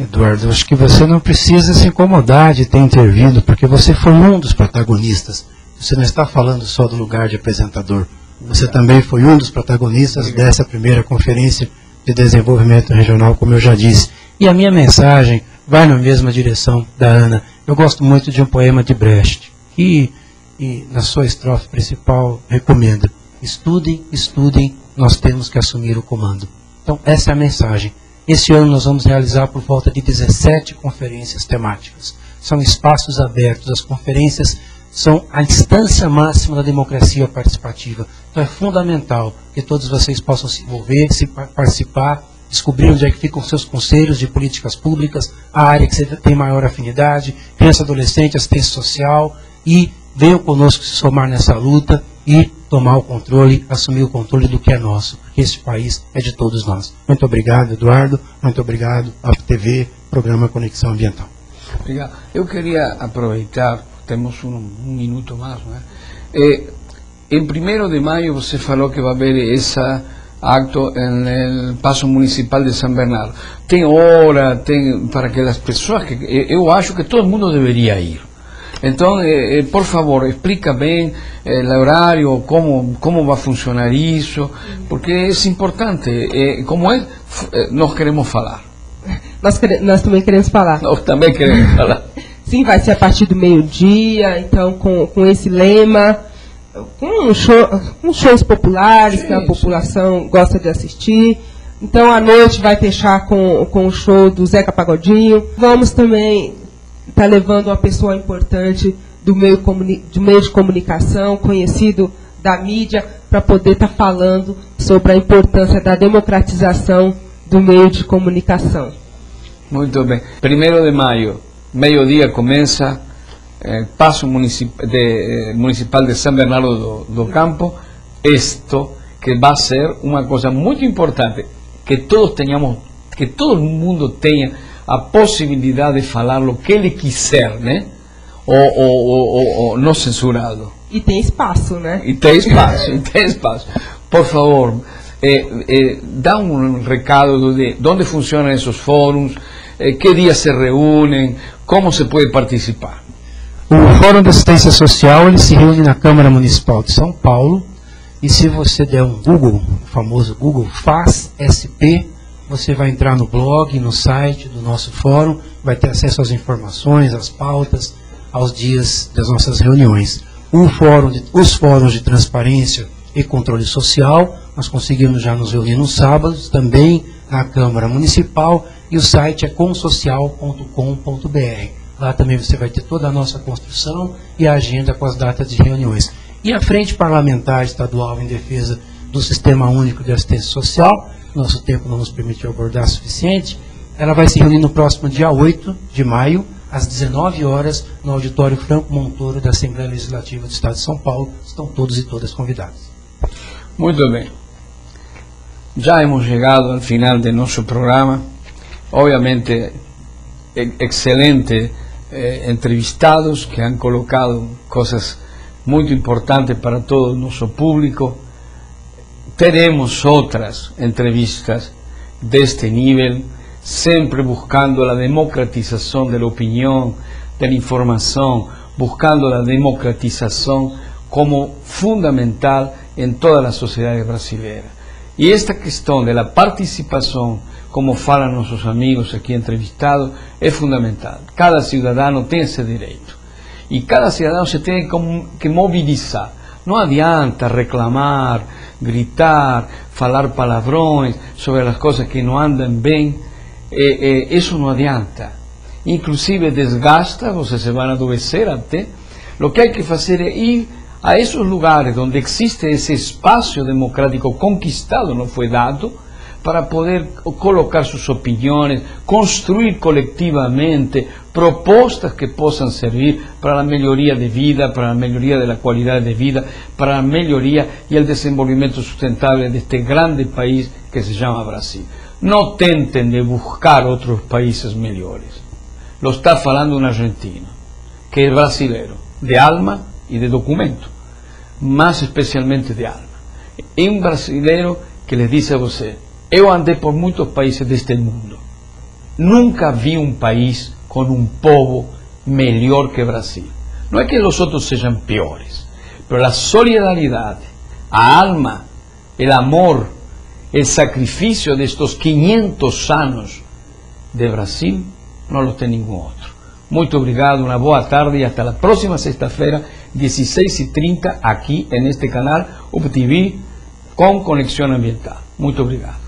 Eduardo, acho que você não precisa se incomodar de ter intervindo, porque você foi um dos protagonistas. Você não está falando só do lugar de apresentador. Você também foi um dos protagonistas dessa primeira conferência de desenvolvimento regional, como eu já disse. E a minha mensagem vai na mesma direção da Ana. Eu gosto muito de um poema de Brecht, que na sua estrofe principal recomenda: estudem, estudem, nós temos que assumir o comando. Então, essa é a mensagem. Esse ano nós vamos realizar por volta de 17 conferências temáticas. São espaços abertos, as conferências são a instância máxima da democracia participativa. Então é fundamental que todos vocês possam se envolver, participar, descobrir onde é que ficam seus conselhos de políticas públicas, a área que você tem maior afinidade, criança, adolescente, assistência social, e venham conosco se somar nessa luta e tomar o controle, assumir o controle do que é nosso, porque esse país é de todos nós. Muito obrigado, Eduardo, muito obrigado à TV, Programa Conexão Ambiental. Obrigado. Eu queria aproveitar, temos um minuto mais, né? Em 1º de maio você falou que vai haver esse acto no Paço Municipal de São Bernardo. Tem hora, tem para que as pessoas, eu acho que todo mundo deveria ir. Então, por favor, explica bem o horário, como vai funcionar isso, porque é importante. Como nós queremos falar. Nós também queremos falar. Nós também queremos falar. Sim, vai ser a partir do meio-dia, então com esse lema, com shows populares, sim, que a população gosta de assistir. Então, à noite vai fechar com o show do Zeca Pagodinho. Vamos também está levando uma pessoa importante do meio de comunicação, conhecido da mídia, para poder estar falando sobre a importância da democratização do meio de comunicação. Muito bem. 1º de maio, meio-dia, começa Paço Municipal de São Bernardo do Campo. Isto que vai ser uma coisa muito importante, que todo mundo tenha a possibilidade de falar o que ele quiser, né? Ou não censurado. E tem espaço, né? E tem espaço, e tem espaço. Por favor, dá um recado de onde funcionam esses fóruns, que dias se reúnem, como se pode participar. O Fórum de Assistência Social, ele se reúne na Câmara Municipal de São Paulo, e se você der um Google, o famoso Google Faz SP, você vai entrar no blog, no site do nosso fórum, vai ter acesso às informações, às pautas, aos dias das nossas reuniões. Os fóruns de transparência e controle social, nós conseguimos já nos reunir nos sábados, também na Câmara Municipal, e o site é consocial.com.br. Lá também você vai ter toda a nossa construção e a agenda com as datas de reuniões. E a Frente Parlamentar Estadual em Defesa do Sistema Único de Assistência Social, nosso tempo não nos permitiu abordar o suficiente, ela vai se reunir no próximo dia 8 de maio, às 19 horas, no auditório Franco Montoro da Assembleia Legislativa do Estado de São Paulo. Estão todos e todas convidados. Muito bem. Já hemos chegado ao final de nosso programa. Obviamente, excelente entrevistados que han colocado coisas muito importantes para todo o nosso público. Teremos outras entrevistas deste nível, sempre buscando a democratização da opinião, da informação, buscando a democratização como fundamental em toda a sociedade brasileira. E esta questão da participação, como falam nossos amigos aqui entrevistados, é fundamental. Cada cidadão tem esse direito. E cada cidadão se tem que mobilizar. Não adianta reclamar, gritar, falar palavrões sobre as coisas que não andam bem. Isso não adianta. Inclusive desgasta, vocês se vão adoecer até. O que há que fazer é ir a esses lugares onde existe esse espaço democrático conquistado, não foi dado, para poder colocar suas opiniões, construir coletivamente propostas que possam servir para a melhoria de vida, para a melhoria da qualidade de vida, para a melhoria e o desenvolvimento sustentável deste grande país que se chama Brasil. Não tentem de buscar outros países melhores. Lo está falando um argentino, que é brasileiro, de alma e de documento, mas especialmente de alma. É um brasileiro que les diz a você: eu andei por muitos países deste mundo nunca vi um país com um povo melhor que Brasil. Não é que os outros sejam piores, mas a solidariedade, a alma, o amor, o sacrifício destes 500 anos de Brasil, não lo tem nenhum outro. Muito obrigado, uma boa tarde e até a próxima sexta-feira, 16h30, aqui neste canal UPTV com Conexão Ambiental. Muito obrigado.